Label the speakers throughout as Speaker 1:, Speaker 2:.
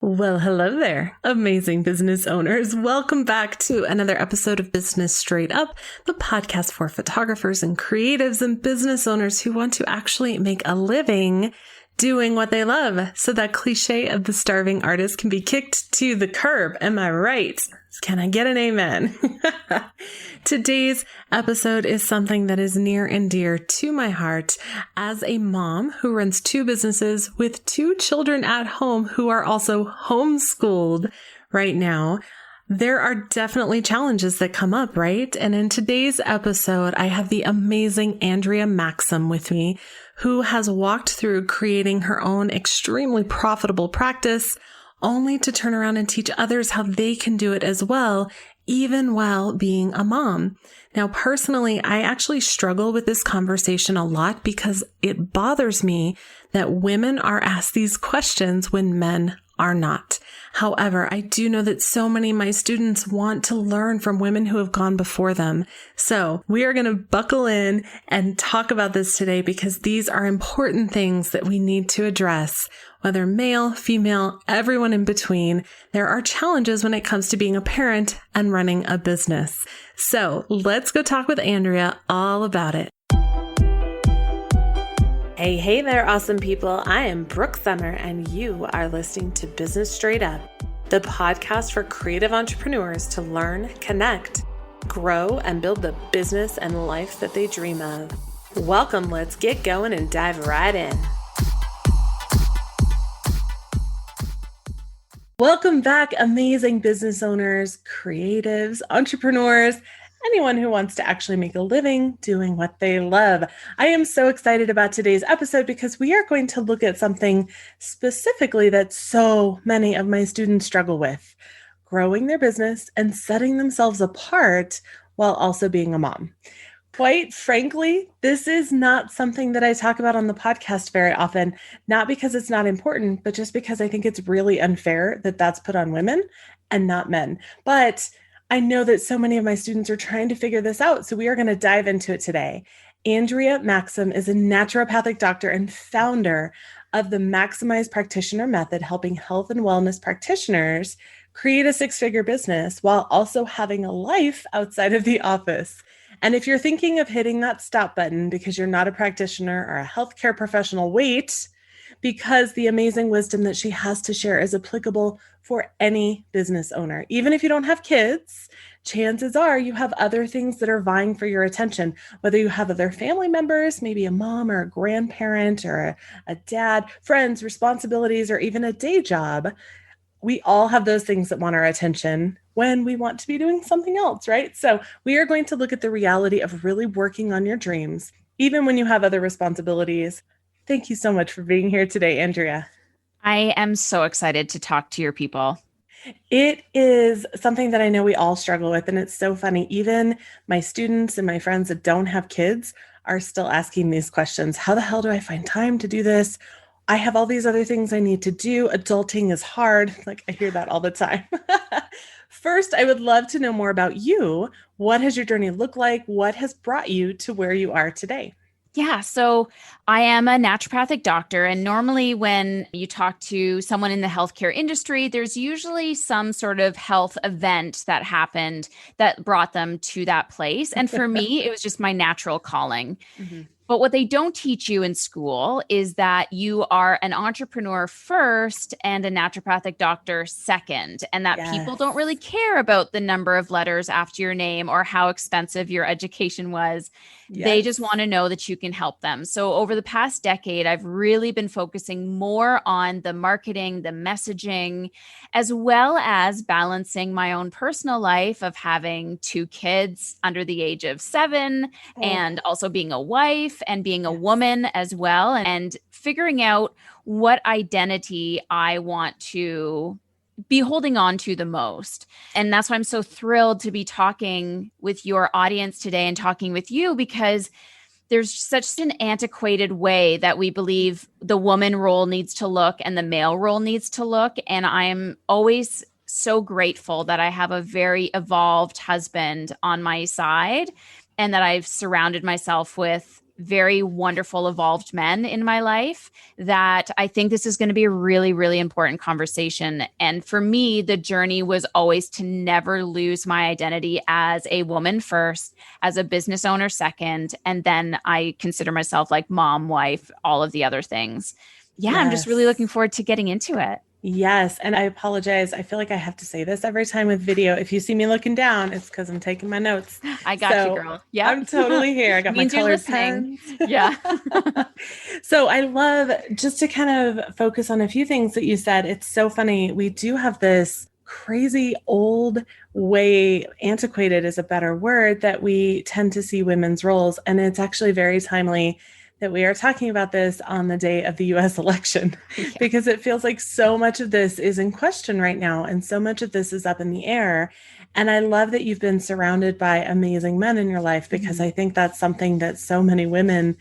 Speaker 1: Well, hello there, amazing business owners. Welcome back to another episode of Business Straight Up, the podcast for photographers and creatives and business owners who want to actually make a living doing what they love. So that cliche of the starving artist can be kicked to the curb. Am I right? Can I get an amen? Today's episode is something that is near and dear to my heart as a mom who runs two businesses with two children at home who are also homeschooled right now. There are definitely challenges that come up, right? And in today's episode, I have the amazing Andrea Maxim with me, who has walked through creating her own extremely profitable practice, only to turn around and teach others how they can do it as well, even while being a mom. Now, personally, I actually struggle with this conversation a lot because it bothers me that women are asked these questions when men are not. However, I do know that so many of my students want to learn from women who have gone before them. So we are going to buckle in and talk about this today because these are important things that we need to address. Whether male, female, everyone in between, there are challenges when it comes to being a parent and running a business. So let's go talk with Andrea all about it. Hey there, awesome people. I am Brooke Summer, and you are listening to Business Straight Up, the podcast for creative entrepreneurs to learn, connect, grow, and build the business and life that they dream of. Welcome, let's get going and dive right in. Welcome back, amazing business owners, creatives, entrepreneurs, anyone who wants to actually make a living doing what they love. I am so excited about today's episode because we are going to look at something specifically that so many of my students struggle with: growing their business and setting themselves apart while also being a mom. Quite frankly, this is not something that I talk about on the podcast very often, not because it's not important, but just because I think it's really unfair that that's put on women and not men. But I know that so many of my students are trying to figure this out, so we are going to dive into it today. Andrea Maxim is a naturopathic doctor and founder of the MAXIMIzed Practitioner Method, helping health and wellness practitioners create a six-figure business while also having a life outside of the office. And if you're thinking of hitting that stop button because you're not a practitioner or a healthcare professional, wait, because the amazing wisdom that she has to share is applicable for any business owner. Even if you don't have kids, chances are you have other things that are vying for your attention, whether you have other family members, maybe a mom or a grandparent or a dad, friends, responsibilities, or even a day job. We all have those things that want our attention when we want to be doing something else, right? So we are going to look at the reality of really working on your dreams, even when you have other responsibilities. Thank you so much for being here today, Andrea.
Speaker 2: I am so excited to talk to your people.
Speaker 1: It is something that I know we all struggle with, and it's so funny. Even my students and my friends that don't have kids are still asking these questions. How the hell do I find time to do this? I have all these other things I need to do. Adulting is hard. Like, I hear that all the time. First, I would love to know more about you. What has your journey looked like? What has brought you to where you are today?
Speaker 2: Yeah, so I am a naturopathic doctor, and normally when you talk to someone in the healthcare industry, there's usually some sort of health event that happened that brought them to that place. And for me, it was just my natural calling. Mm-hmm. But what they don't teach you in school is that you are an entrepreneur first and a naturopathic doctor second, and that people don't really care about the number of letters after your name or how expensive your education was. They just want to know that you can help them. So over the past decade, I've really been focusing more on the marketing, the messaging, as well as balancing my own personal life of having two kids under the age of 7 and also being a wife and being a woman as well, and figuring out what identity I want to be holding on to the most. And that's why I'm so thrilled to be talking with your audience today and talking with you, because there's such an antiquated way that we believe the woman role needs to look and the male role needs to look. And I am always so grateful that I have a very evolved husband on my side and that I've surrounded myself with very wonderful, evolved men in my life that I think this is going to be a really, really important conversation. And for me, the journey was always to never lose my identity as a woman first, as a business owner second, and then I consider myself like mom, wife, all of the other things. Yeah, I'm just really looking
Speaker 1: Yes.
Speaker 2: forward to getting into it.
Speaker 1: Yes. And I apologize. I feel like I have to say this every time with video. If you see me looking down, it's because I'm taking my notes.
Speaker 2: I got you,
Speaker 1: So
Speaker 2: girl. Yep.
Speaker 1: I'm totally here. I got my
Speaker 2: Means you're
Speaker 1: colored
Speaker 2: listening.
Speaker 1: pens.
Speaker 2: Yeah.
Speaker 1: So I love just to kind of focus on a few things that you said. It's so funny. We do have this crazy old way, antiquated is a better word, that we tend to see women's roles. And it's actually very timely that we are talking about this on the day of the US election,
Speaker 2: Yeah.
Speaker 1: because it feels like so much of this is in question right now and so much of this is up in the air. And I love that you've been surrounded by amazing men in your life, because
Speaker 2: Mhm.
Speaker 1: I think that's something that so many women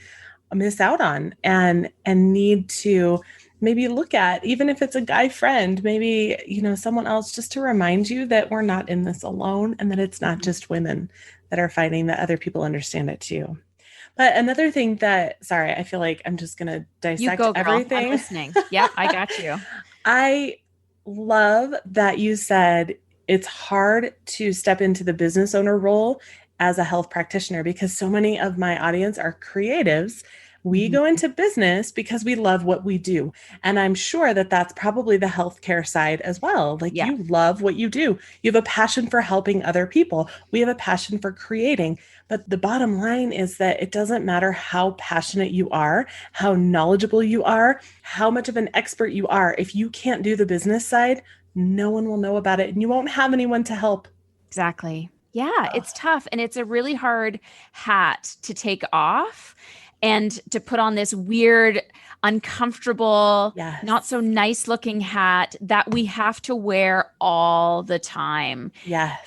Speaker 1: miss out on and need to maybe look at, even if it's a guy friend, maybe, someone else, just to remind you that we're not in this alone and that it's not
Speaker 2: Mhm.
Speaker 1: just women that are fighting, that other people understand it too. But another thing that, sorry, I feel like I'm just going to
Speaker 2: You
Speaker 1: dissect
Speaker 2: go, girl. I'm
Speaker 1: everything.
Speaker 2: listening. Yep, I got you.
Speaker 1: I love that you said it's hard to step into the business owner role as a health practitioner, because so many of my audience are creatives. We
Speaker 2: Mhm.
Speaker 1: go into business because we love what we do. And I'm sure that that's probably the healthcare side as well. Like,
Speaker 2: Yeah,
Speaker 1: you love what you do. You have a passion for helping other people. We have a passion for creating. But the bottom line is that it doesn't matter how passionate you are, how knowledgeable you are, how much of an expert you are. If you can't do the business side, no one will know about it and you won't have anyone to help.
Speaker 2: exactly. Yeah,
Speaker 1: Oh,
Speaker 2: it's tough. And it's a really hard hat to take off and to put on this weird, uncomfortable, not so
Speaker 1: yes.
Speaker 2: nice looking hat that we have to wear all the time.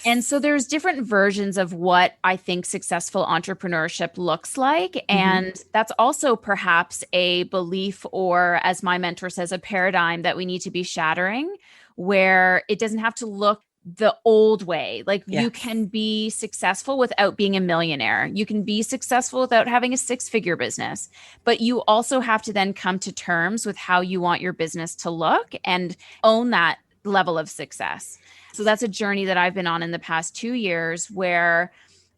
Speaker 2: And so
Speaker 1: Yes.
Speaker 2: there's different versions of what I think successful entrepreneurship looks like.
Speaker 1: Mm-hmm.
Speaker 2: And that's also perhaps a belief, or as my mentor says, a paradigm that we need to be shattering, where it doesn't have to look the old way. Like, you
Speaker 1: Yes.
Speaker 2: can be successful without being a millionaire. You can be successful without having a six-figure business. But you also have to then come to terms with how you want your business to look and own that level of success. So that's a journey that I've been on in the past 2 years, where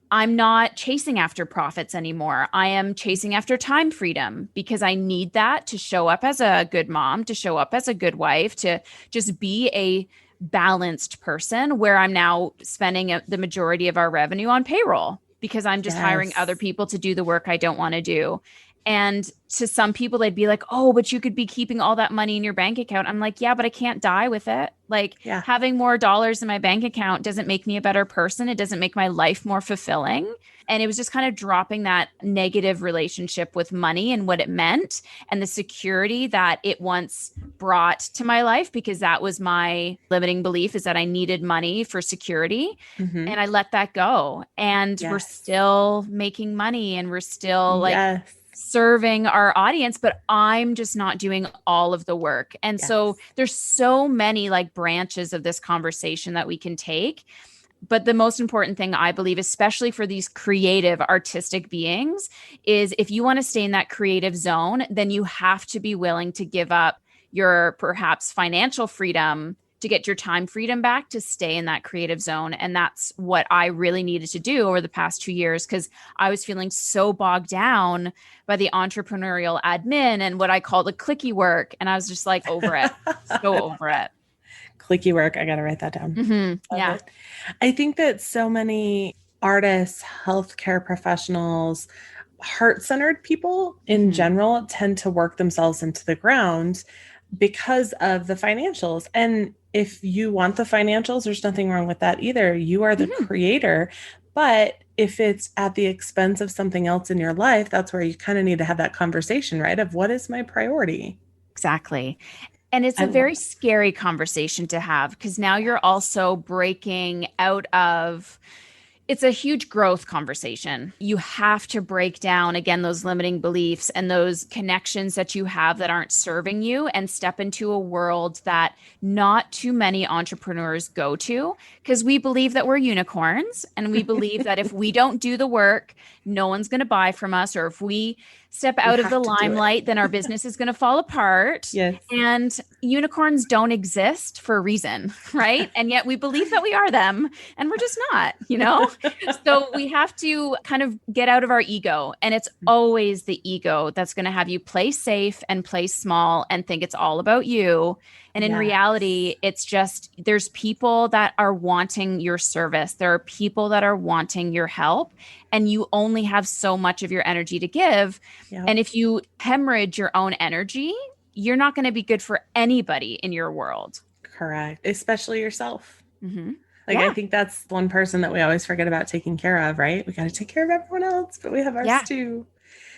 Speaker 2: I'm not chasing after profits anymore. I am chasing after time freedom, because I need that to show up as a good mom, to show up as a good wife, to just be a balanced person, where I'm now spending the majority of our revenue on payroll because I'm just hiring other
Speaker 1: Yes.
Speaker 2: people to do the work I don't want to do. And to some people, they'd be like, oh, but you could be keeping all that money in your bank account. I'm like, yeah, but I can't die with it. Like,
Speaker 1: Yeah.
Speaker 2: having more dollars in my bank account doesn't make me a better person. It doesn't make my life more fulfilling. And it was just kind of dropping that negative relationship with money and what it meant and the security that it once brought to my life, because that was my limiting belief, is that I needed money for security.
Speaker 1: Mm-hmm.
Speaker 2: And I let that go. And we're
Speaker 1: Yes.
Speaker 2: still making money and we're still like
Speaker 1: Yes.
Speaker 2: serving our audience, but I'm just not doing all of the work. And so
Speaker 1: Yes.
Speaker 2: there's so many like branches of this conversation that we can take. But the most important thing, I believe, especially for these creative, artistic beings, is if you want to stay in that creative zone, then you have to be willing to give up your perhaps financial freedom to get your time freedom back to stay in that creative zone. And that's what I really needed to do over the past 2 years, because I was feeling so bogged down by the entrepreneurial admin and what I call the clicky work. And I was just like over it, so over it.
Speaker 1: Clicky work. I got to write that down. Love
Speaker 2: Yeah.
Speaker 1: it. I think that so many artists, healthcare professionals, heart centered people in
Speaker 2: Hmm.
Speaker 1: general tend to work themselves into the ground because of the financials. And if you want the financials, there's nothing wrong with that either. You are the
Speaker 2: Hmm.
Speaker 1: creator. But if it's at the expense of something else in your life, that's where you kind of need to have that conversation, right? Of what is my priority?
Speaker 2: Exactly. And it's
Speaker 1: I
Speaker 2: a
Speaker 1: love
Speaker 2: very scary conversation to have, because now you're also breaking out of it's a huge growth conversation. You have to break down, again, those limiting beliefs and those connections that you have that aren't serving you and step into a world that not too many entrepreneurs go to, because we believe that we're unicorns and we believe that if we don't do the work, no one's going to buy from us. Or if we step
Speaker 1: We
Speaker 2: out of the
Speaker 1: have to do it.
Speaker 2: limelight, then our business is going to fall apart.
Speaker 1: Yes.
Speaker 2: And unicorns don't exist for a reason, right? And yet we believe that we are them and we're just not, you know? So we have to kind of get out of our ego. And it's always the ego that's going to have you play safe and play small and think it's all about you. And in
Speaker 1: Yes.
Speaker 2: reality, it's just there's people that are wanting your service. There are people that are wanting your help. And you only have so much of your energy to give.
Speaker 1: Yep.
Speaker 2: And if you hemorrhage your own energy, you're not going to be good for anybody in your world.
Speaker 1: Correct. Especially yourself.
Speaker 2: Mm-hmm.
Speaker 1: Like,
Speaker 2: Yeah.
Speaker 1: I think that's one person that we always forget about taking care of, right? We got to take care of everyone else, but we have ours
Speaker 2: Yeah.
Speaker 1: too.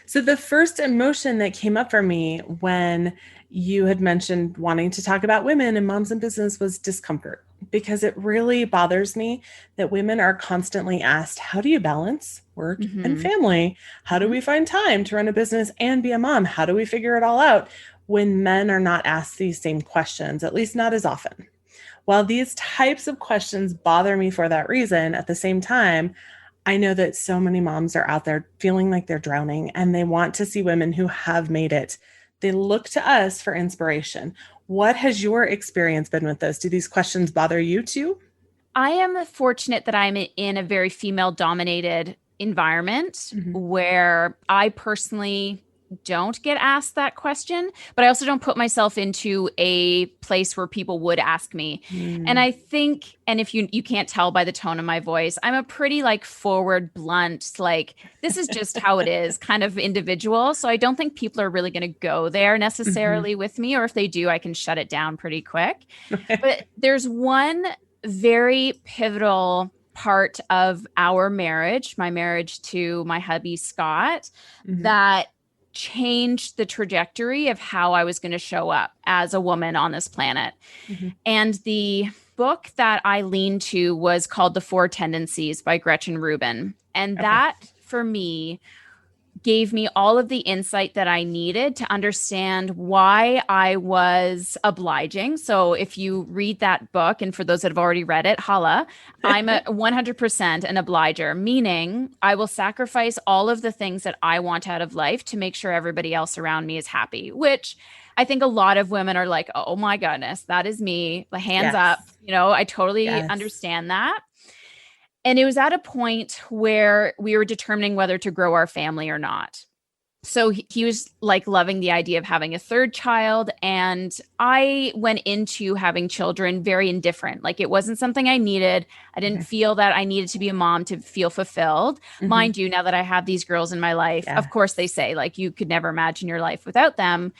Speaker 1: So the first emotion that came up for me when you had mentioned wanting to talk about women and moms in business was discomfort, because it really bothers me that women are constantly asked, how do you balance work and family? How do we find time to run a business and be a mom? How do we figure it all out? When men are not asked these same questions, at least not as often. While these types of questions bother me for that reason, at the same time, I know that so many moms are out there feeling like they're drowning and they want to see women who have made it. They look to us for inspiration. What has your experience been with this? Do these questions bother you too?
Speaker 2: I am fortunate that I'm in a very female dominated environment where I personally don't get asked that question, but I also don't put myself into a place where people would ask me. And I think, and if you can't tell by the tone of my voice, I'm a pretty like forward, blunt, like this is just how it is kind of individual. So I don't think people are really going to go there necessarily with me, or if they do, I can shut it down pretty quick. But there's one very pivotal part of our marriage, my marriage to my hubby, Scott, that changed the trajectory of how I was going to show up as a woman on this planet. And the book that I leaned to was called The Four Tendencies by Gretchen Rubin. And that for me gave me all of the insight that I needed to understand why I was obliging. So if you read that book, and for those that have already read it, holla, I'm a 100% an obliger, meaning I will sacrifice all of the things that I want out of life to make sure everybody else around me is happy, which I think a lot of women are like, oh my goodness, that is me. Hands up. You know, I totally understand that. And it was at a point where we were determining whether to grow our family or not. So he was like loving the idea of having a third child. And I went into having children very indifferent. Like it wasn't something I needed. I didn't feel that I needed to be a mom to feel fulfilled. Mind you, now that I have these girls in my life, of course they say like you could never imagine your life without them.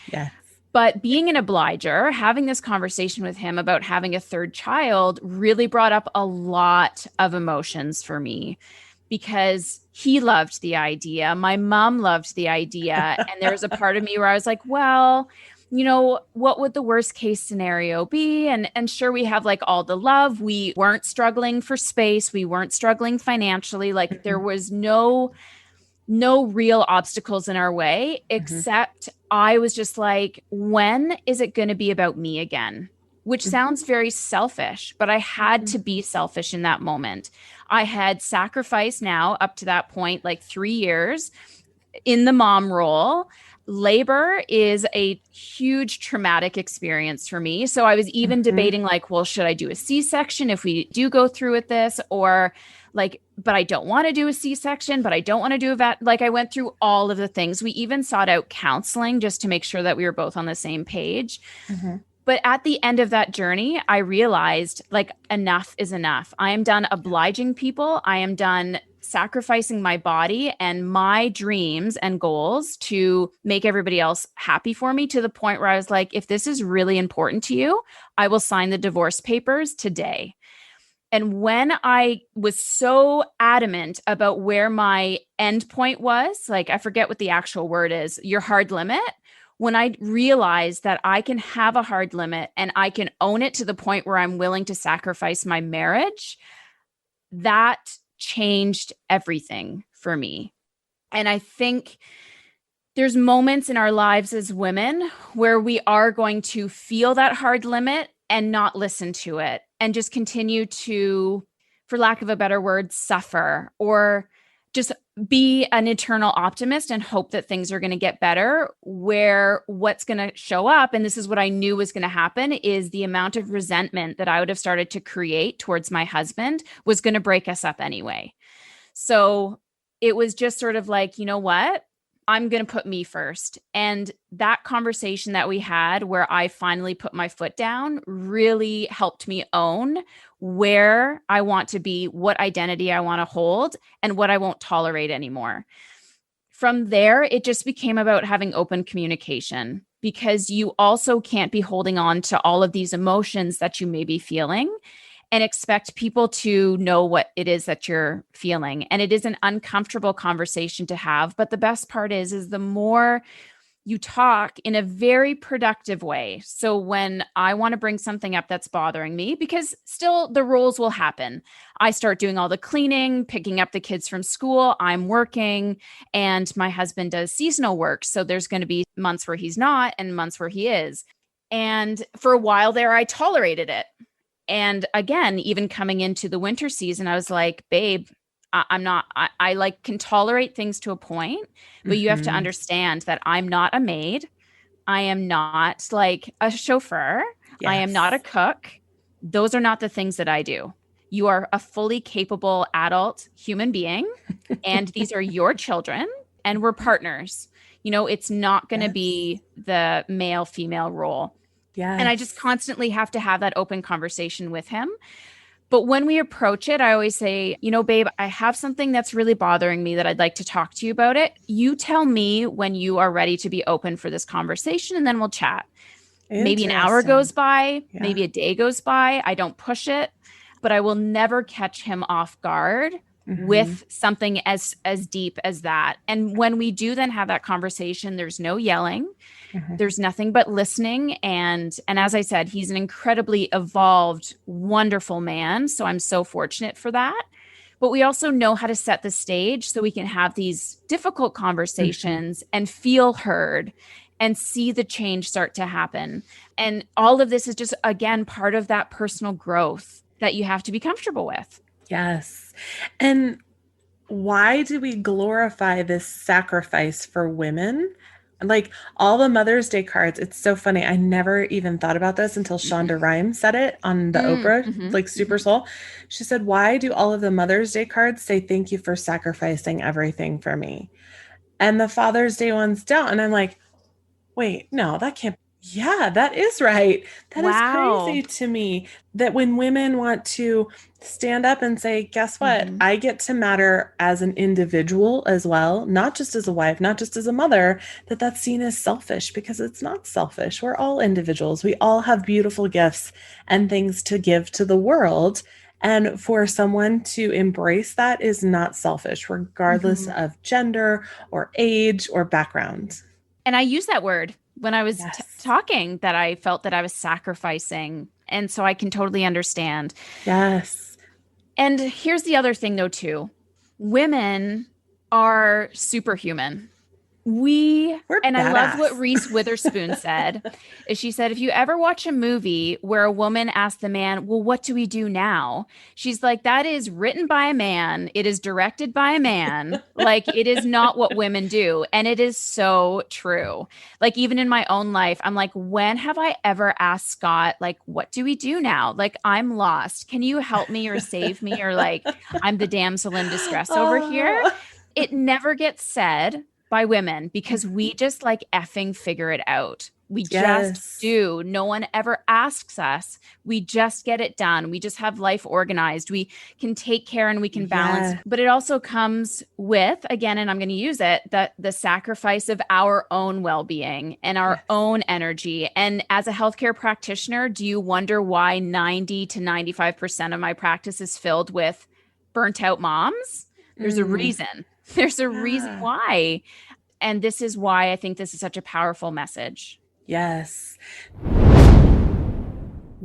Speaker 2: But being an obliger, having this conversation with him about having a third child really brought up a lot of emotions for me, because he loved the idea. My mom loved the idea. And there was a part of me where I was like, well, you know, what would the worst case scenario be? And sure, we have like all the love. We weren't struggling for space. We weren't struggling financially. Like there was no real obstacles in our way, except I was just like, when is it going to be about me again? Which sounds very selfish, but I had to be selfish in that moment. I had sacrificed now up to that point, like 3 years in the mom role. Labor is a huge traumatic experience for me. So I was even debating like, well, should I do a C-section if we do go through with this? Or like, but I don't want to do a C-section, but I don't want to do a vet. Like I went through all of the things. We even sought out counseling just to make sure that we were both on the same page. But at the end of that journey, I realized like enough is enough. I am done obliging people. I am done sacrificing my body and my dreams and goals to make everybody else happy for me, to the point where I was like, if this is really important to you, I will sign the divorce papers today. And when I was so adamant about where my end point was, like I forget what the actual word is, your hard limit, when I realized that I can have a hard limit and I can own it to the point where I'm willing to sacrifice my marriage, that changed everything for me. And I think there's moments in our lives as women where we are going to feel that hard limit and not listen to it and just continue to, for lack of a better word, suffer, or just be an eternal optimist and hope that things are going to get better, where what's going to show up, and this is what I knew was going to happen, is the amount of resentment that I would have started to create towards my husband was going to break us up anyway. So it was just sort of like, you know what? I'm going to put me first. And that conversation that we had where I finally put my foot down really helped me own where I want to be, what identity I want to hold, and what I won't tolerate anymore. From there, it just became about having open communication, because you also can't be holding on to all of these emotions that you may be feeling and expect people to know what it is that you're feeling. And it is an uncomfortable conversation to have. But the best part is the more you talk in a very productive way. So when I want to bring something up that's bothering me, because still the roles will happen. I start doing all the cleaning, picking up the kids from school, I'm working, and my husband does seasonal work. So there's going to be months where he's not and months where he is. And for a while there, I tolerated it. And again, even coming into the winter season, I was like, babe, I'm not, I like can tolerate things to a point, but you have to understand that I'm not a maid. I am not like a chauffeur. I am not a
Speaker 1: Yes.
Speaker 2: cook. Those are not the things that I do. You are a fully capable adult human being, and these are your children, and we're partners. It's not going to
Speaker 1: Yes.
Speaker 2: be the male female role. And I just
Speaker 1: Yes.
Speaker 2: constantly have to have that open conversation with him. But when we approach it, I always say, babe, I have something that's really bothering me that I'd like to talk to you about it. You tell me when you are ready to be open for this conversation, and then we'll chat. Maybe an hour goes
Speaker 1: Interesting.
Speaker 2: by,
Speaker 1: Yeah.
Speaker 2: maybe a day goes by. I don't push it, but I will never catch him off guard
Speaker 1: Hmm.
Speaker 2: with something as deep as that. And when we do then have that conversation, there's no yelling.
Speaker 1: Hmm.
Speaker 2: There's nothing but listening. And as I said, he's an incredibly evolved, wonderful man. So I'm so fortunate for that. But we also know how to set the stage so we can have these difficult
Speaker 1: Hmm.
Speaker 2: conversations and feel heard and see the change start to happen. And all of this is just, again, part of that personal growth that you have to be comfortable with.
Speaker 1: Yes. And why do we glorify this sacrifice for women? Like all the Mother's Day cards, it's so funny. I never even thought about this until Shonda Rhimes said it on the Oprah,
Speaker 2: Mm-hmm,
Speaker 1: like Super
Speaker 2: hmm.
Speaker 1: Soul. She said, why do all of the Mother's Day cards say thank you for sacrificing everything for me? And the Father's Day ones don't. And I'm like, wait, no, that can't. Yeah, that is right. That is crazy
Speaker 2: Wow.
Speaker 1: to me that when women want to stand up and say, guess what?
Speaker 2: Hmm.
Speaker 1: I get to matter as an individual as well, not just as a wife, not just as a mother, that that's seen as selfish because it's not selfish. We're all individuals. We all have beautiful gifts and things to give to the world. And for someone to embrace that is not selfish, regardless
Speaker 2: Hmm.
Speaker 1: of gender or age or background.
Speaker 2: And I use that word when I was
Speaker 1: Yes.
Speaker 2: talking, that I felt that I was sacrificing. And so I can totally understand.
Speaker 1: Yes.
Speaker 2: And here's the other thing, though, too. Women are superhuman.
Speaker 1: We're
Speaker 2: And I loved what
Speaker 1: badass.
Speaker 2: Reese Witherspoon said, is she said, if you ever watch a movie where a woman asks the man, well, what do we do now? She's like, that is written by a man. It is directed by a man. Like, it is not what women do. And it is so true. Like, even in my own life, I'm like, when have I ever asked Scott, like, what do we do now? Like, I'm lost. Can you help me or save me? Or like, I'm the damsel in distress over here.
Speaker 1: Oh,
Speaker 2: It never gets said by women because we just like effing figure it out. We just
Speaker 1: yes.
Speaker 2: do. No one ever asks us. We just get it done. We just have life organized. We can take care and we can balance.
Speaker 1: Yeah.
Speaker 2: But it also comes with, again, and I'm going to use it, that the sacrifice of our own well-being and our
Speaker 1: Yes.
Speaker 2: own energy. And as a healthcare practitioner, do you wonder why 90 to 95% of my practice is filled with burnt out moms? There's a
Speaker 1: Mm,
Speaker 2: reason. There's a reason
Speaker 1: yeah.
Speaker 2: why. And this is why I think this is such a powerful message.
Speaker 1: Yes.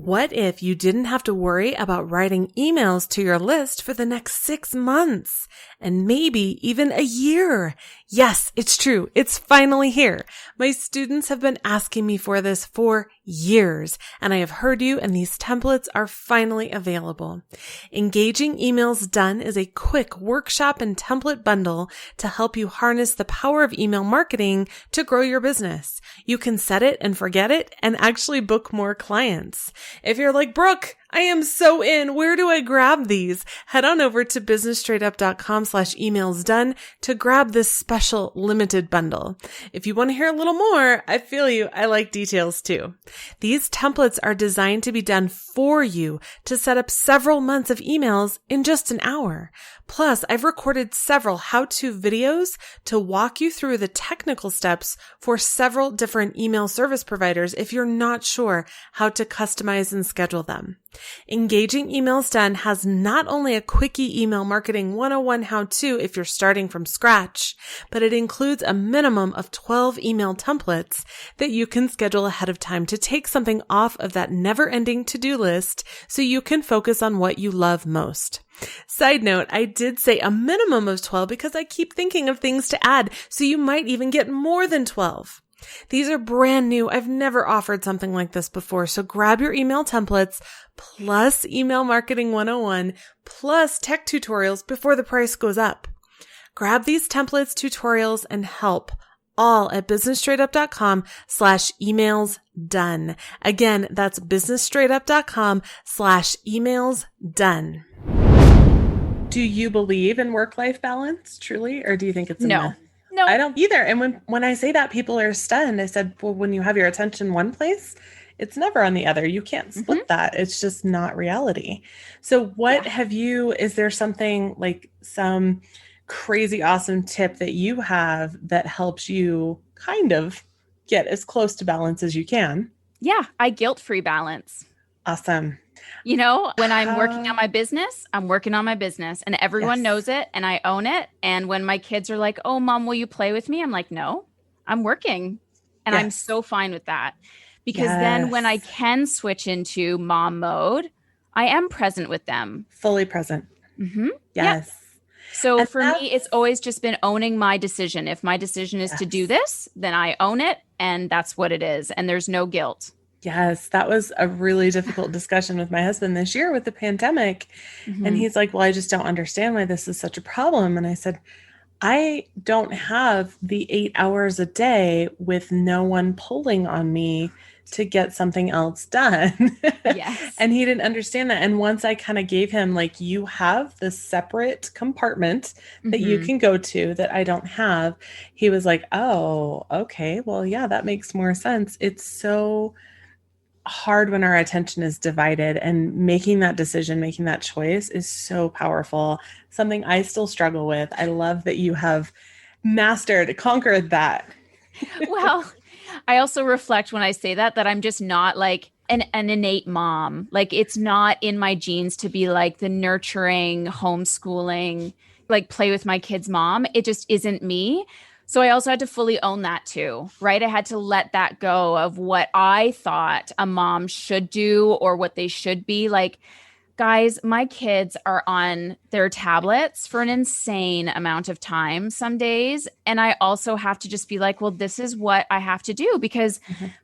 Speaker 1: What if you didn't have to worry about writing emails to your list for the next 6 months and maybe even a year? Yes, it's true. It's finally here. My students have been asking me for this for years, and I have heard you, and these templates are finally available. Engaging Emails Done is a quick workshop and template bundle to help you harness the power of email marketing to grow your business. You can set it and forget it and actually book more clients. If you're like, Brooke, I am so in. Where do I grab these? Head on over to businessstraightup.com/emailsdone to grab this special limited bundle. If you want to hear a little more, I feel you. I like details too. These templates are designed to be done for you to set up several months of emails in just an hour. Plus, I've recorded several how-to videos to walk you through the technical steps for several different email service providers if you're not sure how to customize and schedule them. Engaging Emails Done has not only a quickie email marketing 101 how-to if you're starting from scratch, but it includes a minimum of 12 email templates that you can schedule ahead of time to take something off of that never-ending to-do list so you can focus on what you love most. Side note, I did say a minimum of 12 because I keep thinking of things to add, so you might even get more than 12. These are brand new. I've never offered something like this before. So grab your email templates plus email marketing 101 plus tech tutorials before the price goes up. Grab these templates, tutorials, and help all at businessstraightup.com/emailsdone. Again, that's businessstraightup.com/emailsdone. Do you believe in work-life balance, truly, or do you think it's a myth?
Speaker 2: No,
Speaker 1: I don't either. And when I say that, people are stunned. I said, well, when you have your attention one place, it's never on the other. You can't split that. It's just not reality. So what is there something like some crazy awesome tip that you have that helps you kind of get as close to balance as you can?
Speaker 2: Yeah, I guilt-free balance.
Speaker 1: Awesome.
Speaker 2: When I'm working on my business, I'm working on my business and everyone knows it and I own it. And when my kids are like, oh, mom, will you play with me? I'm like, no, I'm working. And I'm so fine with that because then when I can switch into mom mode, I am present with them.
Speaker 1: Fully present.
Speaker 2: Mm-hmm.
Speaker 1: Yes.
Speaker 2: Yep. So for me, it's always just been owning my decision. If my decision is to do this, then I own it and that's what it is. And there's no guilt.
Speaker 1: Yes, that was a really difficult discussion with my husband this year with the pandemic. And he's like, well, I just don't understand why this is such a problem. And I said, I don't have the 8 hours a day with no one pulling on me to get something else done.
Speaker 2: Yes.
Speaker 1: And he didn't understand that. And once I kind of gave him like, you have this separate compartment that you can go to that I don't have, he was like, oh, okay, well, yeah, that makes more sense. It's so hard when our attention is divided, and making that decision, making that choice is so powerful. Something I still struggle with. I love that you have conquered that.
Speaker 2: Well, I also reflect when I say that I'm just not like an innate mom. Like it's not in my genes to be like the nurturing, homeschooling, like play with my kids mom. It just isn't me. So I also had to fully own that too, right? I had to let that go of what I thought a mom should do or what they should be. Like, guys, my kids are on their tablets for an insane amount of time some days. And I also have to just be like, well, this is what I have to do because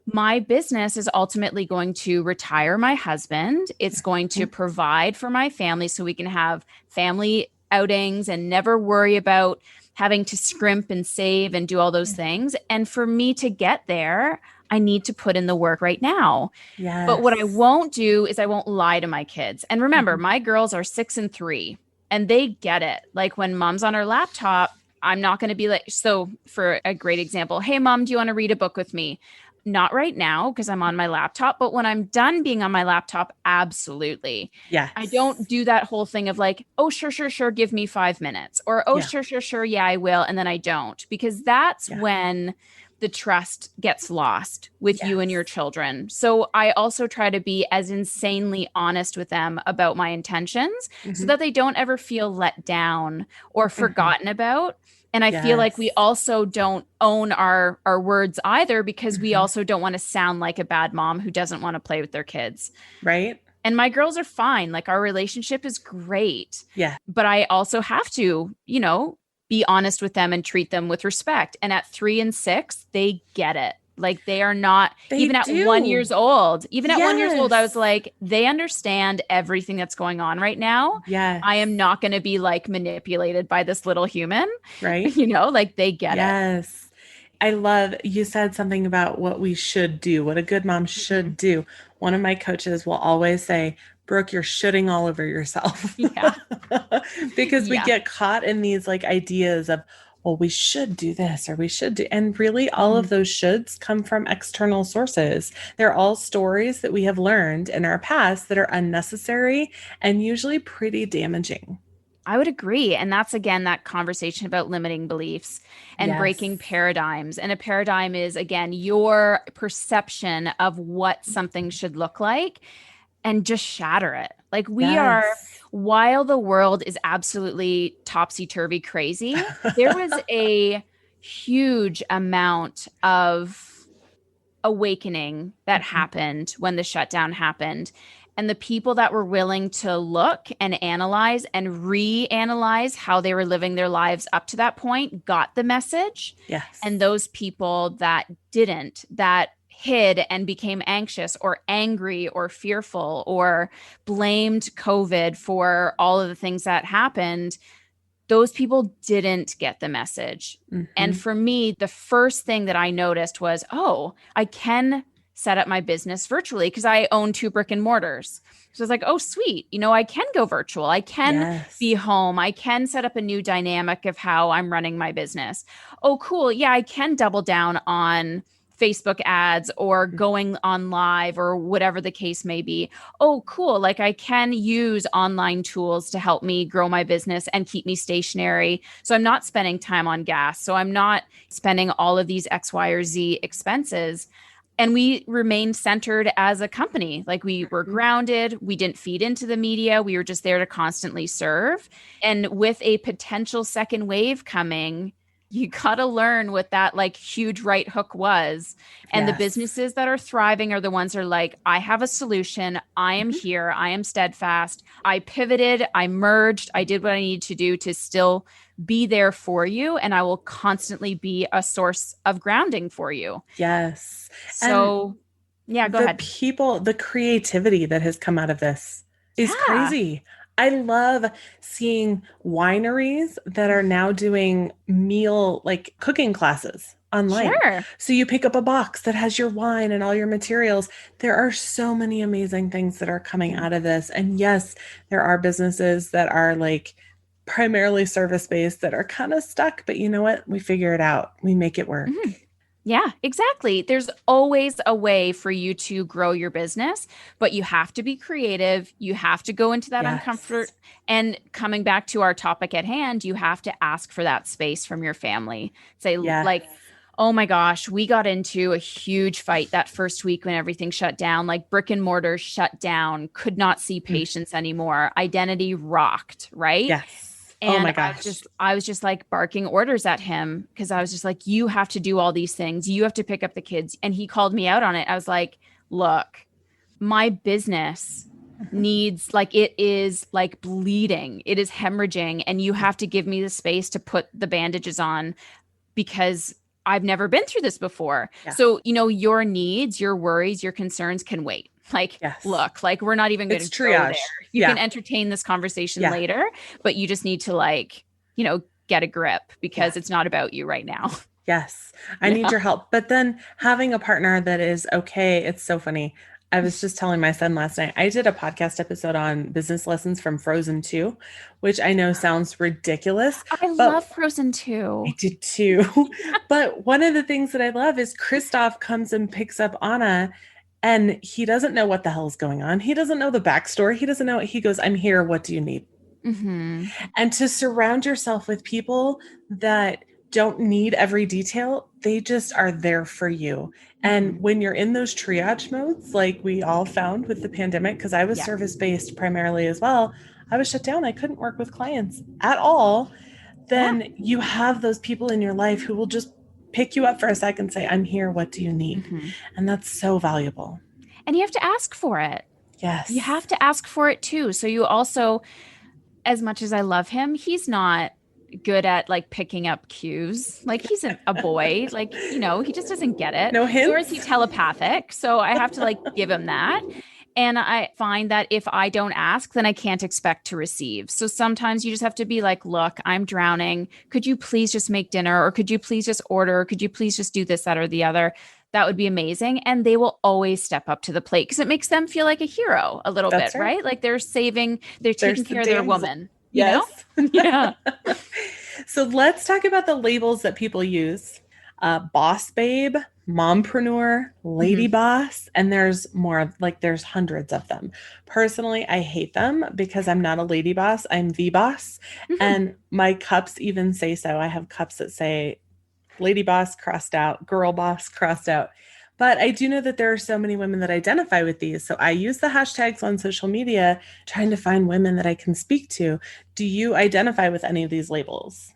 Speaker 2: my business is ultimately going to retire my husband. It's going to provide for my family so we can have family outings and never worry about having to scrimp and save and do all those things. And for me to get there, I need to put in the work right now.
Speaker 1: Yes.
Speaker 2: But what I won't do is I won't lie to my kids. And remember, my girls are 6 and 3 and they get it. Like when mom's on her laptop, I'm not going to be like, so for a great example, hey, mom, do you want to read a book with me? Not right now because I'm on my laptop, but when I'm done being on my laptop, absolutely.
Speaker 1: Yes.
Speaker 2: I don't do that whole thing of like, oh, sure, give me 5 minutes or, oh, sure, yeah, I will. And then I don't, because that's when the trust gets lost with you and your children. So I also try to be as insanely honest with them about my intentions so that they don't ever feel let down or forgotten about. And I feel like we
Speaker 1: Yes.
Speaker 2: also don't own our words either, because we
Speaker 1: Mhm.
Speaker 2: also don't want to sound like a bad mom who doesn't want to play with their kids.
Speaker 1: Right?
Speaker 2: And my girls are fine. Like our relationship is great.
Speaker 1: Yeah,
Speaker 2: But I also have to, be honest with them and treat them with respect. And at 3 and 6, they get it. Like they are not,
Speaker 1: they
Speaker 2: even at one
Speaker 1: do.
Speaker 2: years old, even at 1 years old, I was
Speaker 1: Yes.
Speaker 2: like, they understand everything that's going on right now. I
Speaker 1: Yes.
Speaker 2: am not going to be like manipulated by this little human,
Speaker 1: Right?
Speaker 2: like they get it.
Speaker 1: Yes. I love you said something about what we should do, what a good mom
Speaker 2: Mhm.
Speaker 1: should do. One of my coaches will always say, Brooke, you're shitting all over yourself.
Speaker 2: Yeah.
Speaker 1: Because we
Speaker 2: Yeah.
Speaker 1: get caught in these like ideas of, well, we should do this or we should do. And really, all of
Speaker 2: Mhm.
Speaker 1: those shoulds come from external sources. They're all stories that we have learned in our past that are unnecessary and usually pretty damaging.
Speaker 2: I would agree. And that's again that conversation about limiting beliefs and breaking
Speaker 1: Yes.
Speaker 2: paradigms. And a paradigm is, again, your perception of what something should look like, and just shatter it. Like we are,
Speaker 1: Yes.
Speaker 2: while the world is absolutely topsy turvy crazy, there was a huge amount of awakening that
Speaker 1: Mhm.
Speaker 2: happened when the shutdown happened. And the people that were willing to look and analyze and reanalyze how they were living their lives up to that point got the message. And
Speaker 1: Yes.
Speaker 2: those people that didn't, that hid and became anxious or angry or fearful or blamed COVID for all of the things that happened, those people didn't get the message. And
Speaker 1: Hmm.
Speaker 2: for me, the first thing that I noticed was, oh, I can set up my business virtually because I own two brick and mortars. So I was like, oh, sweet. I can go virtual. I can be
Speaker 1: Yes.
Speaker 2: home. I can set up a new dynamic of how I'm running my business. Oh, cool. Yeah, I can double down on Facebook ads or going on live or whatever the case may be. Oh, cool. Like I can use online tools to help me grow my business and keep me stationary. So I'm not spending time on gas. So I'm not spending all of these X, Y, or Z expenses. And we remained centered as a company. Like we were
Speaker 1: Mhm.
Speaker 2: grounded. We didn't feed into the media. We were just there to constantly serve. And with a potential second wave coming, you got to learn what that like huge right hook was. And the
Speaker 1: Yes.
Speaker 2: businesses that are thriving are the ones that are like, I have a solution. I am
Speaker 1: Mhm.
Speaker 2: here. I am steadfast. I pivoted. I merged. I did what I needed to do to still be there for you. And I will constantly be a source of grounding for you.
Speaker 1: Yes. And
Speaker 2: So, yeah, go
Speaker 1: the
Speaker 2: ahead.
Speaker 1: people, the creativity that has come out of this is
Speaker 2: Yeah,
Speaker 1: crazy. I love seeing wineries that are now doing meal, like cooking classes online.
Speaker 2: sure.
Speaker 1: So you pick up a box that has your wine and all your materials. There are so many amazing things that are coming
Speaker 2: Mhm.
Speaker 1: out of this. And yes, there are businesses that are like primarily service based that are kind of stuck, but you know what? We figure it out. We make it work.
Speaker 2: Mhm. Yeah, exactly. There's always a way for you to grow your business, but you have to be creative. You have to go into that uncomfort.
Speaker 1: Yes.
Speaker 2: And coming back to our topic at hand, you have to ask for that space from your family. Say,
Speaker 1: Yes.
Speaker 2: like, oh my gosh, we got into a huge fight that first week when everything shut down. Like brick and mortar shut down, could not see
Speaker 1: Mm.
Speaker 2: patients anymore. Identity rocked, right?
Speaker 1: Yes. Oh
Speaker 2: And
Speaker 1: my gosh.
Speaker 2: I was just like barking orders at him because I was just like, you have to do all these things. You have to pick up the kids. And he called me out on it. I was like, look, my business
Speaker 1: Mhm.
Speaker 2: needs, like, it is like bleeding, it is hemorrhaging, and you have to give me the space to put the bandages on because I've never been through this before.
Speaker 1: Yeah.
Speaker 2: So, your needs, your worries, your concerns can wait. Like,
Speaker 1: Yes.
Speaker 2: look, like we're not even going
Speaker 1: It's
Speaker 2: to go there.
Speaker 1: triage.
Speaker 2: You can
Speaker 1: Yeah.
Speaker 2: entertain this conversation
Speaker 1: Yeah.
Speaker 2: later, but you just need to, like, get a grip because
Speaker 1: Yes.
Speaker 2: it's not about you right now.
Speaker 1: Yes. I need
Speaker 2: Yeah.
Speaker 1: your help. But then having a partner that is okay, it's so funny. I was just telling my son last night, I did a podcast episode on business lessons from Frozen 2, which I know sounds ridiculous,
Speaker 2: I
Speaker 1: but
Speaker 2: love Frozen
Speaker 1: I
Speaker 2: 2.
Speaker 1: did too. But one of the things that I love is Kristoff comes and picks up Anna and he doesn't know what the hell's going on. He doesn't know the backstory. He doesn't know. He goes, I'm here. What do you need?
Speaker 2: Hmm.
Speaker 1: And to surround yourself with people that don't need every detail, they just are there for you. And
Speaker 2: Hmm.
Speaker 1: when you're in those triage modes, like we all found with the pandemic, because I was
Speaker 2: Yeah.
Speaker 1: service based primarily as well, I was shut down. I couldn't work with clients at all.
Speaker 2: Yeah.
Speaker 1: then you have those people in your life who will just pick you up for a second and say, I'm here. What do you need?
Speaker 2: Hmm.
Speaker 1: And that's so valuable.
Speaker 2: And you have to ask for it. You
Speaker 1: Yes.
Speaker 2: have to ask for it too. So you also, as much as I love him, he's not good at like picking up cues. Like he's a boy, like, he just doesn't get it.
Speaker 1: No
Speaker 2: Nor is he
Speaker 1: hints?
Speaker 2: telepathic. So I have to like give him that. And I find that if I don't ask, then I can't expect to receive. So sometimes you just have to be like, look, I'm drowning. Could you please just make dinner? Or could you please just order? Could you please just do this, that, or the other? That would be amazing. And they will always step up to the plate because it makes them feel like a hero a little bit,
Speaker 1: That's right.
Speaker 2: right? Like they're taking
Speaker 1: There's the
Speaker 2: care of their
Speaker 1: damsel.
Speaker 2: woman, you know?
Speaker 1: Yes.
Speaker 2: Yeah.
Speaker 1: So let's talk about the labels that people use. Boss babe, mompreneur, lady
Speaker 2: Mhm.
Speaker 1: boss, and there's more, like there's hundreds of them. Personally, I hate them because I'm not a lady boss, I'm the boss.
Speaker 2: Mhm.
Speaker 1: And my cups even say so. I have cups that say lady boss crossed out, girl boss crossed out. But I do know that there are so many women that identify with these. So I use the hashtags on social media trying to find women that I can speak to. Do you identify with any of these labels?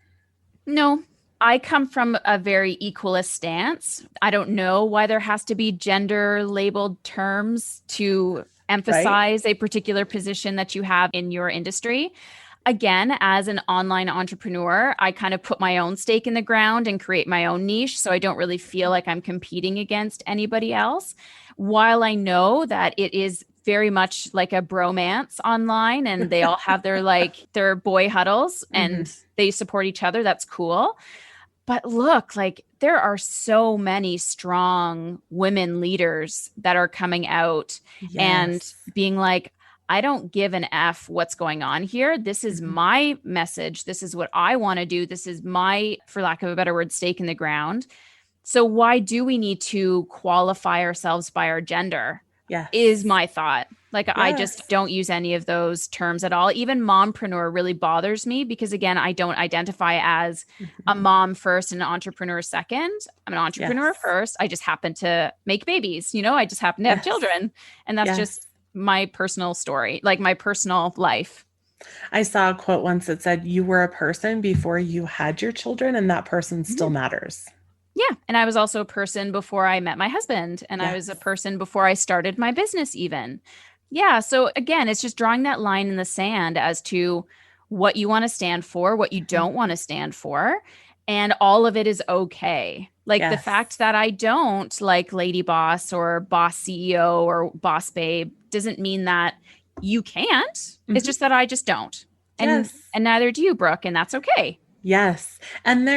Speaker 2: No, I come from a very equalist stance. I don't know why there has to be gender labeled terms to
Speaker 1: Right?
Speaker 2: emphasize a particular position that you have in your industry. Again, as an online entrepreneur, I kind of put my own stake in the ground and create my own niche. So I don't really feel like I'm competing against anybody else. While I know that it is very much like a bromance online and they all have their boy huddles
Speaker 1: Hmm.
Speaker 2: and they support each other, that's cool. But look, like there are so many strong women leaders that are coming out and
Speaker 1: Yes.
Speaker 2: being like, I don't give an F what's going on here. This is
Speaker 1: Hmm.
Speaker 2: my message. This is what I want to do. This is my, for lack of a better word, stake in the ground. So why do we need to qualify ourselves by our gender? Is
Speaker 1: Yes.
Speaker 2: my thought. Like I just
Speaker 1: Yes.
Speaker 2: don't use any of those terms at all. Even mompreneur really bothers me because again, I don't identify as a
Speaker 1: Hmm.
Speaker 2: mom first and an entrepreneur second. I'm an entrepreneur
Speaker 1: Yes.
Speaker 2: first. I just happen to make babies, I just happen to have
Speaker 1: Yes.
Speaker 2: children. And that's
Speaker 1: Yes.
Speaker 2: just my personal story, like my personal life.
Speaker 1: I saw a quote once that said, you were a person before you had your children, and that person still
Speaker 2: Mhm.
Speaker 1: matters.
Speaker 2: Yeah. And I was also a person before I met my husband, and I was a
Speaker 1: Yes.
Speaker 2: person before I started my business, even. Yeah. So again, it's just drawing that line in the sand as to what you want to stand for, what you
Speaker 1: Mhm.
Speaker 2: don't want to stand for. And all of it is okay. Like the
Speaker 1: Yes.
Speaker 2: fact that I don't like Lady Boss or Boss CEO or Boss Babe doesn't mean that you can't. It's
Speaker 1: Mhm.
Speaker 2: just that I just don't. And
Speaker 1: Yes.
Speaker 2: and neither do you, Brooke, and that's okay.
Speaker 1: Yes. And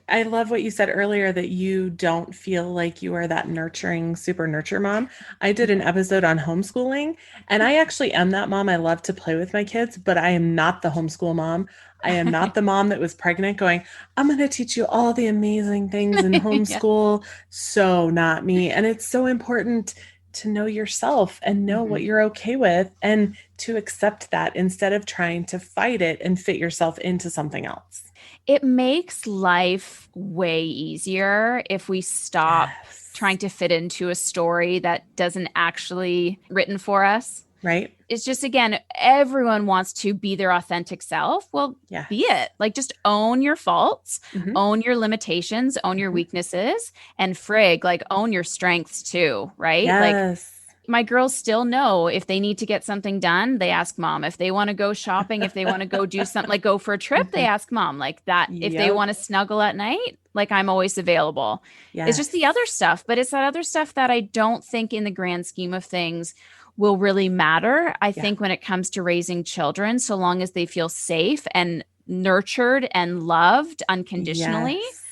Speaker 1: I love what you said earlier that you don't feel like you are that nurturing, super nurture mom. I did an episode on homeschooling, and I actually am that mom. I love to play with my kids, but I am not the homeschool mom. I am not the mom that was pregnant going, I'm going to teach you all the amazing things in
Speaker 2: Yeah.
Speaker 1: homeschool. So, not me. And it's so important to know yourself and know what
Speaker 2: Mhm.
Speaker 1: you're okay with and to accept that instead of trying to fight it and fit yourself into something else.
Speaker 2: It makes life way easier if we stop
Speaker 1: Yes.
Speaker 2: trying to fit into a story that doesn't actually written for us.
Speaker 1: Right?
Speaker 2: It's just again, everyone wants to be their authentic self. Well, be
Speaker 1: Yes.
Speaker 2: it. Like just own your faults,
Speaker 1: Hmm.
Speaker 2: own your limitations, own your
Speaker 1: Hmm.
Speaker 2: weaknesses, and frig, like own your strengths too, right? Like
Speaker 1: Yes.
Speaker 2: my girls still know if they need to get something done, they ask mom. If they want to go shopping, if they want to go do something like go for a trip, they
Speaker 1: Hmm.
Speaker 2: ask mom. Like that, if they
Speaker 1: Yep.
Speaker 2: want to snuggle at night, like I'm always available. It's just the other
Speaker 1: Yes.
Speaker 2: stuff, but it's that other stuff that I don't think in the grand scheme of things will really matter. I
Speaker 1: Yeah.
Speaker 2: think when it comes to raising children, so long as they feel safe and nurtured and loved unconditionally,
Speaker 1: Yes.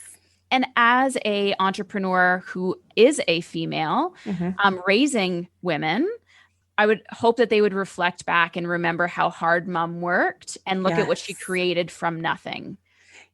Speaker 2: and as a entrepreneur who is a female,
Speaker 1: Hmm.
Speaker 2: raising women, I would hope that they would reflect back and remember how hard mom worked and look at what she
Speaker 1: Yes.
Speaker 2: created from nothing.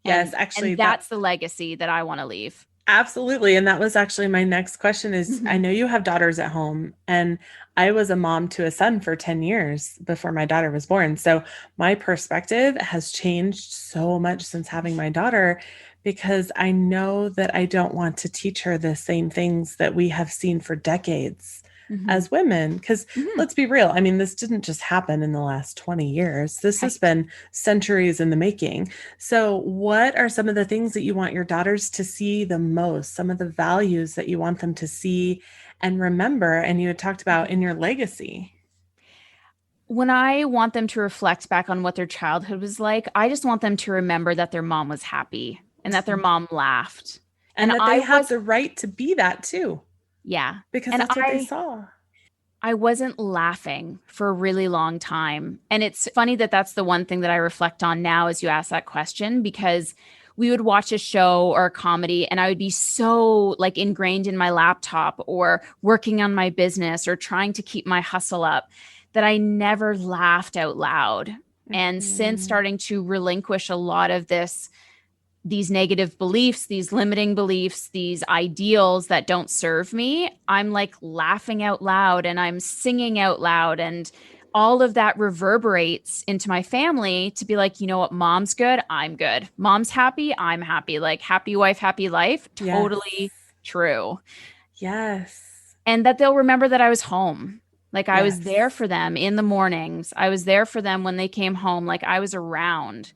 Speaker 1: Yes.
Speaker 2: And
Speaker 1: Actually, that
Speaker 2: that's the legacy that I want to leave.
Speaker 1: absolutely. And that was actually my next question is I
Speaker 2: Mhm.
Speaker 1: know you have daughters at home, and I was a mom to a son for 10 years before my daughter was born. So my perspective has changed so much since having my daughter because I know that I don't want to teach her the same things that we have seen for decades.
Speaker 2: Mhm.
Speaker 1: as women. Because
Speaker 2: Mhm.
Speaker 1: let's be real, I mean, this didn't just happen in the last 20 years. This has
Speaker 2: Right.
Speaker 1: been centuries in the making. So, what are some of the things that you want your daughters to see the most? Some of the values that you want them to see and remember? And you had talked about
Speaker 2: Mhm.
Speaker 1: in your legacy.
Speaker 2: When I want them to reflect back on what their childhood was like, I just want them to remember that their mom was happy and that their
Speaker 1: Mhm.
Speaker 2: mom laughed.
Speaker 1: And
Speaker 2: And
Speaker 1: that they have the right to be that too,
Speaker 2: yeah.
Speaker 1: because
Speaker 2: And
Speaker 1: that's what they saw.
Speaker 2: I wasn't laughing for a really long time. And it's funny that that's the one thing that I reflect on now as you ask that question, because we would watch a show or a comedy and I would be so like ingrained in my laptop or working on my business or trying to keep my hustle up that I never laughed out loud. And since
Speaker 1: Mhm.
Speaker 2: starting to relinquish a lot of these negative beliefs, these limiting beliefs, these ideals that don't serve me, I'm like laughing out loud and I'm singing out loud. And all of that reverberates into my family to be like, you know what? Mom's good. I'm good. Mom's happy. I'm happy. Like happy wife, happy life.
Speaker 1: Yes.
Speaker 2: Totally true.
Speaker 1: Yes.
Speaker 2: And that they'll remember that I was home. Like I was there
Speaker 1: Yes.
Speaker 2: for them in the mornings. I was there for them when they came home. Like I was around.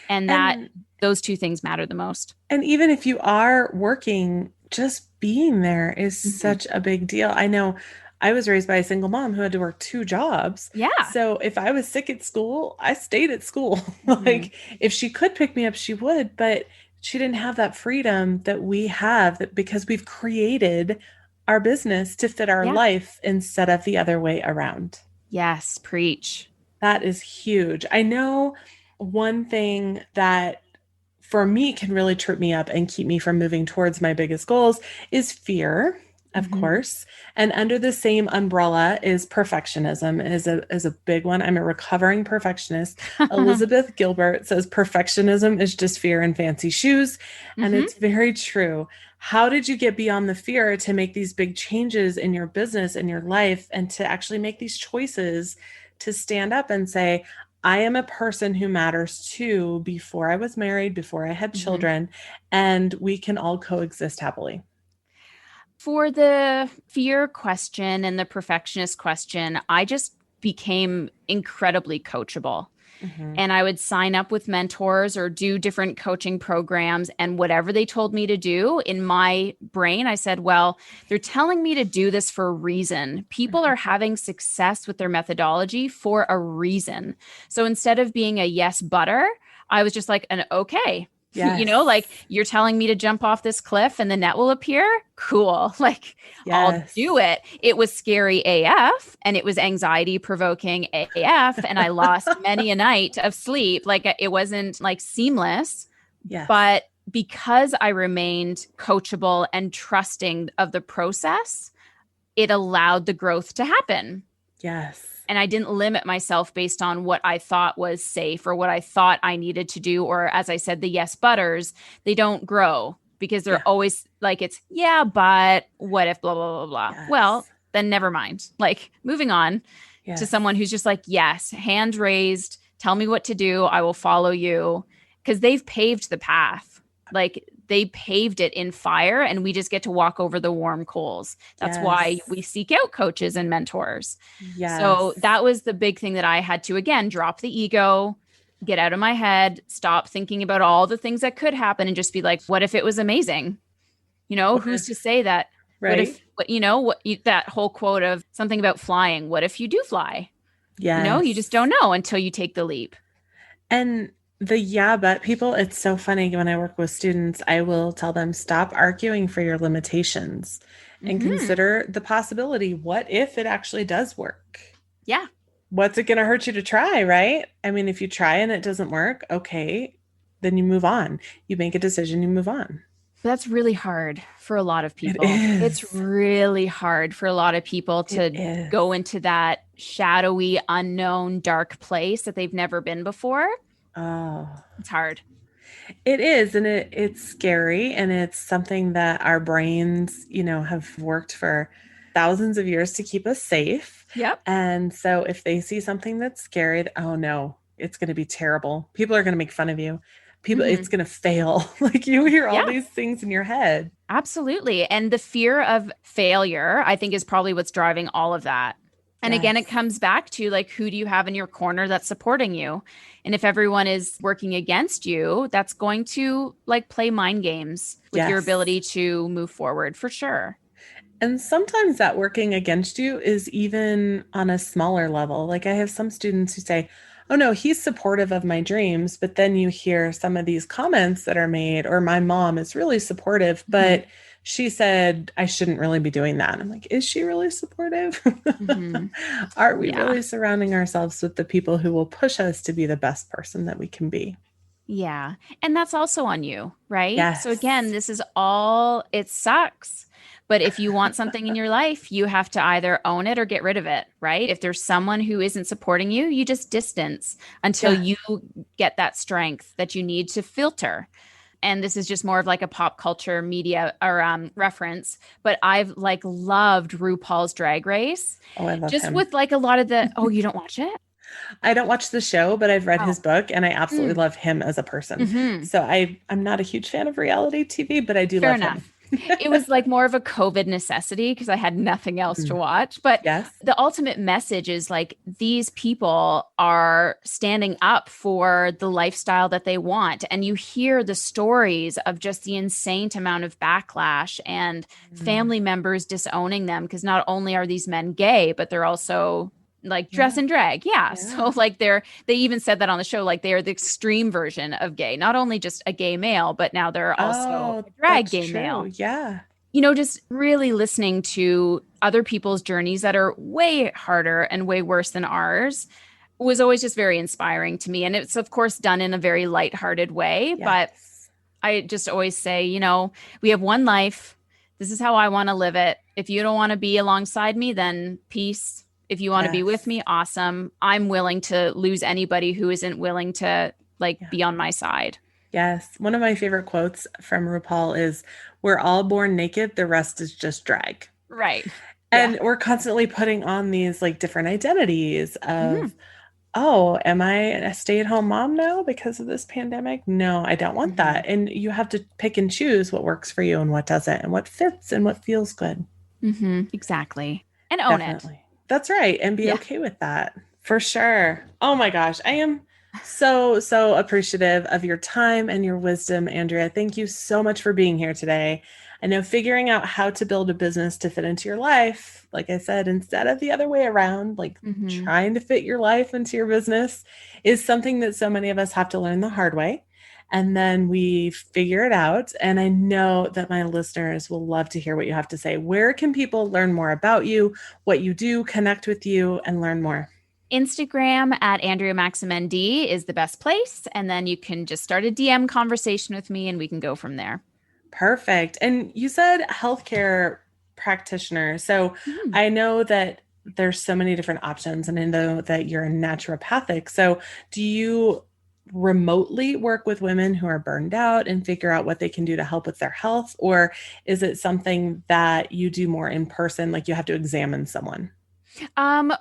Speaker 2: And that
Speaker 1: And
Speaker 2: those two things matter the most.
Speaker 1: and even if you are working, just being there is
Speaker 2: Mhm.
Speaker 1: such a big deal. I know I was raised by a single mom who had to work two jobs.
Speaker 2: Yeah.
Speaker 1: So if I was sick at school, I stayed at school.
Speaker 2: Mhm.
Speaker 1: Like if she could pick me up, she would, but she didn't have that freedom that we have that because we've created our business to fit our
Speaker 2: Yeah.
Speaker 1: life instead of the other way around.
Speaker 2: Yes. Preach.
Speaker 1: That is huge. I know one thing that for me can really trip me up and keep me from moving towards my biggest goals is fear, of
Speaker 2: Mhm.
Speaker 1: course. And under the same umbrella is perfectionism is a big one. I'm a recovering perfectionist. Elizabeth Gilbert says perfectionism is just fear in fancy shoes, and
Speaker 2: Mhm.
Speaker 1: it's very true. How did you get beyond the fear to make these big changes in your business, in your life, and to actually make these choices to stand up and say, I am a person who matters too before I was married, before I had
Speaker 2: Mhm.
Speaker 1: children, and we can all coexist happily.
Speaker 2: For the fear question and the perfectionist question, I just became incredibly coachable.
Speaker 1: Hmm.
Speaker 2: And I would sign up with mentors or do different coaching programs. And whatever they told me to do in my brain, I said, well, they're telling me to do this for a reason. People are having success with their methodology for a reason. So instead of being a yes, butter, I was just like an okay. Like
Speaker 1: Yes.
Speaker 2: you're telling me to jump off this cliff and the net will appear. Cool. Like I'll do
Speaker 1: Yes.
Speaker 2: it. It was scary AF and it was anxiety provoking AF. And I lost many a night of sleep. Like it wasn't like seamless,
Speaker 1: Yes.
Speaker 2: but because I remained coachable and trusting of the process, it allowed the growth to happen.
Speaker 1: Yes.
Speaker 2: And I didn't limit myself based on what I thought was safe or what I thought I needed to do. Or, as I said, the yes butters, they don't grow because they're
Speaker 1: Yeah.
Speaker 2: always like, it's, yeah, but what if blah, blah, blah, blah. Well,
Speaker 1: Yes.
Speaker 2: then never mind. Like, moving on to
Speaker 1: Yes.
Speaker 2: someone who's just like, yes, hand raised, tell me what to do. I will follow you because they've paved the path. Like, they paved it in fire, and we just get to walk over the warm coals. That's why
Speaker 1: Yes.
Speaker 2: we seek out coaches and mentors. So
Speaker 1: Yes.
Speaker 2: that was the big thing that I had to, again, drop the ego, get out of my head, stop thinking about all the things that could happen, and just be like, what if it was amazing?
Speaker 1: What
Speaker 2: Who's to
Speaker 1: if,
Speaker 2: say that? What
Speaker 1: right?
Speaker 2: if, that whole quote of something about flying? What if you do fly? You just
Speaker 1: Yes.
Speaker 2: don't know until you take the leap.
Speaker 1: And the yeah, but people, it's so funny when I work with students, I will tell them stop arguing for your limitations and
Speaker 2: Hmm.
Speaker 1: consider the possibility. What if it actually does work?
Speaker 2: Yeah.
Speaker 1: What's it going to hurt you to try, right? I mean, if you try and it doesn't work, okay, then you move on. You make a decision, you move on.
Speaker 2: That's really hard for a lot of
Speaker 1: It
Speaker 2: people. It's
Speaker 1: is.
Speaker 2: really hard for a lot of people
Speaker 1: It
Speaker 2: to
Speaker 1: is.
Speaker 2: go into that shadowy, unknown, dark place that they've never been before.
Speaker 1: Oh.
Speaker 2: It's hard.
Speaker 1: It is, and it's scary, and it's something that our brains, have worked for thousands of years to keep us safe.
Speaker 2: Yep.
Speaker 1: And so if they see something that's scary, oh no, it's going to be terrible. People are going to make fun of you. people, it's
Speaker 2: Mhm.
Speaker 1: going to fail. Like you hear all
Speaker 2: Yeah.
Speaker 1: these things in your head.
Speaker 2: Absolutely. And the fear of failure, I think, is probably what's driving all of that. And again, it
Speaker 1: Yes.
Speaker 2: comes back to like, who do you have in your corner that's supporting you? And if everyone is working against you, that's going to like play mind games with your
Speaker 1: Yes.
Speaker 2: ability to move forward for sure.
Speaker 1: And sometimes that working against you is even on a smaller level. Like I have some students who say, oh no, he's supportive of my dreams. But then you hear some of these comments that are made, or my mom is really supportive,
Speaker 2: Hmm.
Speaker 1: but she said I shouldn't really be doing that. I'm like, is she really supportive?
Speaker 2: Hmm.
Speaker 1: Are we
Speaker 2: Yeah.
Speaker 1: really surrounding ourselves with the people who will push us to be the best person that we can be?
Speaker 2: Yeah. And that's also on you, right? So again,
Speaker 1: Yes.
Speaker 2: this is all, it sucks. But if you want something in your life, you have to either own it or get rid of it, right? If there's someone who isn't supporting you, you just distance until
Speaker 1: Yeah.
Speaker 2: you get that strength that you need to filter. And this is just more of like a pop culture media or reference, but I've like loved RuPaul's Drag Race
Speaker 1: Oh, I love
Speaker 2: just
Speaker 1: him.
Speaker 2: with like a lot of the, oh, you don't watch it?
Speaker 1: I don't watch the show, but I've read his
Speaker 2: Oh.
Speaker 1: book and I absolutely
Speaker 2: Mm.
Speaker 1: love him as a person.
Speaker 2: Hmm.
Speaker 1: So I'm not a huge fan of reality TV, but I do
Speaker 2: Fair
Speaker 1: love him.
Speaker 2: enough. It was like more of a COVID necessity because I had nothing else to
Speaker 1: Mhm.
Speaker 2: watch. But
Speaker 1: Yes.
Speaker 2: the ultimate message is like these people are standing up for the lifestyle that they want. And you hear the stories of just the insane amount of backlash and
Speaker 1: Mm.
Speaker 2: family members disowning them because not only are these men gay, but they're also like dress
Speaker 1: Yeah.
Speaker 2: and drag. Yeah. So
Speaker 1: Yeah.
Speaker 2: like they even said that on the show, like they are the extreme version of gay, not only just a gay male, but now they're also
Speaker 1: Oh,
Speaker 2: a drag
Speaker 1: that's
Speaker 2: gay
Speaker 1: true.
Speaker 2: male.
Speaker 1: Yeah.
Speaker 2: Just really listening to other people's journeys that are way harder and way worse than ours was always just very inspiring to me. And it's, of course, done in a very lighthearted way. But
Speaker 1: Yes.
Speaker 2: I just always say, we have one life. This is how I want to live it. If you don't want to be alongside me, then peace. If you want to be with
Speaker 1: Yes.
Speaker 2: me, awesome. I'm willing to lose anybody who isn't willing to like
Speaker 1: Yeah.
Speaker 2: be on my side.
Speaker 1: Yes. One of my favorite quotes from RuPaul is, we're all born naked, the rest is just drag.
Speaker 2: Right. Yeah.
Speaker 1: And we're constantly putting on these like different identities
Speaker 2: Hmm.
Speaker 1: of, oh, am I a stay-at-home mom now because of this pandemic? No, I don't want
Speaker 2: Hmm.
Speaker 1: that. And you have to pick and choose what works for you and what doesn't, and what fits and what feels good.
Speaker 2: Hmm. Exactly. And own it.
Speaker 1: Definitely. That's right. And be
Speaker 2: Yeah.
Speaker 1: okay with that. For sure. Oh my gosh. I am so appreciative of your time and your wisdom, Andrea. Thank you so much for being here today. I know figuring out how to build a business to fit into your life, like I said, instead of the other way around, like
Speaker 2: Hmm.
Speaker 1: trying to fit your life into your business, is something that so many of us have to learn the hard way. And then we figure it out. And I know that my listeners will love to hear what you have to say. Where can people learn more about you, what you do, connect with you, and learn more?
Speaker 2: Instagram at Andrea Maxim ND is the best place. And then you can just start a DM conversation with me and we can go from there.
Speaker 1: Perfect. And you said healthcare practitioner. So
Speaker 2: Mhm.
Speaker 1: I know that there's so many different options, and I know that you're a naturopathic. So do you remotely work with women who are burned out and figure out what they can do to help with their health? Or is it something that you do more in person, like you have to examine someone?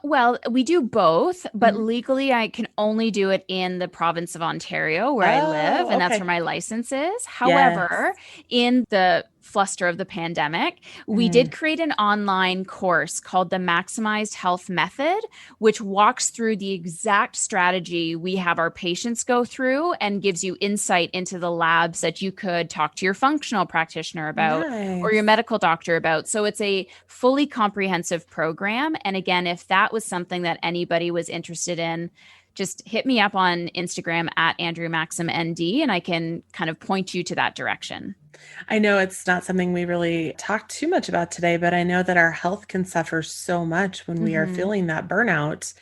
Speaker 2: Well, we do both, but
Speaker 1: Mhm.
Speaker 2: legally I can only do it in the province of Ontario where I live,
Speaker 1: Oh,
Speaker 2: and that's where
Speaker 1: okay.
Speaker 2: my license is.
Speaker 1: Yes.
Speaker 2: However, in the fluster of the pandemic, we
Speaker 1: Mm.
Speaker 2: did create an online course called the Maximized Health Method, which walks through the exact strategy we have our patients go through and gives you insight into the labs that you could talk to your functional practitioner about or your
Speaker 1: Nice.
Speaker 2: medical doctor about. So it's a fully comprehensive program. And again, if that was something that anybody was interested in, just hit me up on Instagram at Andrew Maxim ND and I can kind of point you to that direction.
Speaker 1: I know it's not something we really talked too much about today, but I know that our health can suffer so much when we are
Speaker 2: Hmm.
Speaker 1: feeling that burnout.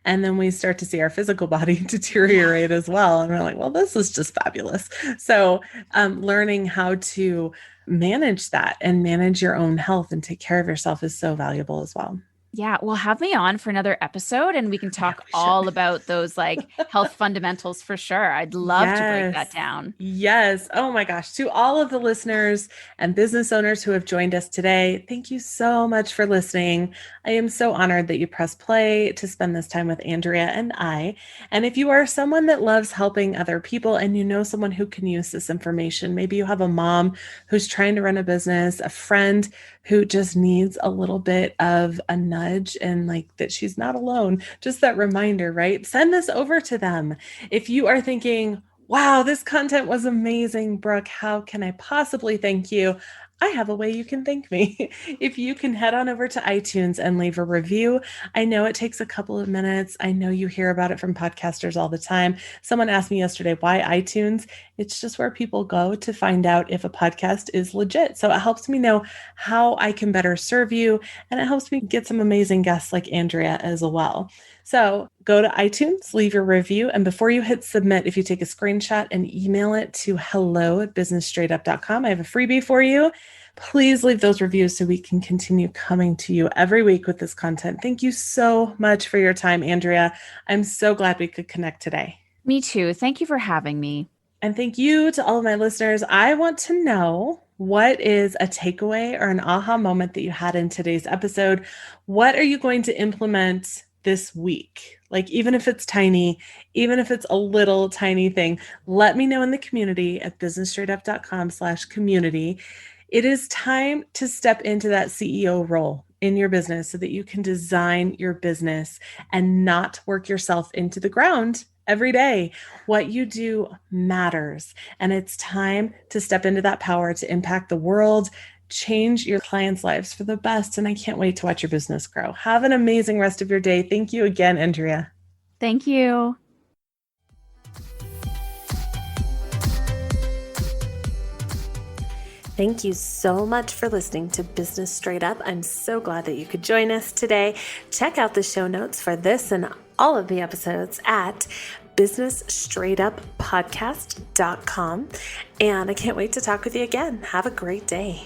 Speaker 1: And then we start to see our physical body
Speaker 2: Yeah.
Speaker 1: deteriorate as well. And we're like, well, this is just fabulous. So, learning how to manage that and manage your own health and take care of yourself is so valuable as well.
Speaker 2: Yeah, well, have me on for another episode and we can
Speaker 1: Yeah,
Speaker 2: talk
Speaker 1: we
Speaker 2: all
Speaker 1: should.
Speaker 2: about those like health fundamentals for sure. I'd love to break that
Speaker 1: Yes.
Speaker 2: down.
Speaker 1: Yes. Oh my gosh. To all of the listeners and business owners who have joined us today, thank you so much for listening. I am so honored that you press play to spend this time with Andrea and I. And if you are someone that loves helping other people and you know someone who can use this information, maybe you have a mom who's trying to run a business, a friend who just needs a little bit of a nudge and like that she's not alone, just that reminder, right? Send this over to them. If you are thinking, wow, this content was amazing, Brooke, how can I possibly thank you? I have a way you can thank me. If you can head on over to iTunes and leave a review. I know it takes a couple of minutes. I know you hear about it from podcasters all the time. Someone asked me yesterday, why iTunes? It's just where people go to find out if a podcast is legit. So it helps me know how I can better serve you. And it helps me get some amazing guests like Andrea as well. So go to iTunes, leave your review. And before you hit submit, if you take a screenshot and email it to hello@businessstraightup.com, I have a freebie for you. Please leave those reviews so we can continue coming to you every week with this content. Thank you so much for your time, Andrea. I'm so glad we could connect today.
Speaker 2: Me too. Thank you for having me.
Speaker 1: And thank you to all of my listeners. I want to know, what is a takeaway or an aha moment that you had in today's episode? What are you going to implement this week? Like, even if it's tiny, even if it's a little tiny thing, let me know in the community at businessstraightup.com/community. It is time to step into that CEO role in your business so that you can design your business and not work yourself into the ground every day. What you do matters. And it's time to step into that power to impact the world, change your clients' lives for the best. And I can't wait to watch your business grow. Have an amazing rest of your day. Thank you again, Andrea.
Speaker 2: Thank you.
Speaker 1: Thank you so much for listening to Business Straight Up. I'm so glad that you could join us today. Check out the show notes for this and all of the episodes at businessstraightupodcast.com. And I can't wait to talk with you again. Have a great day.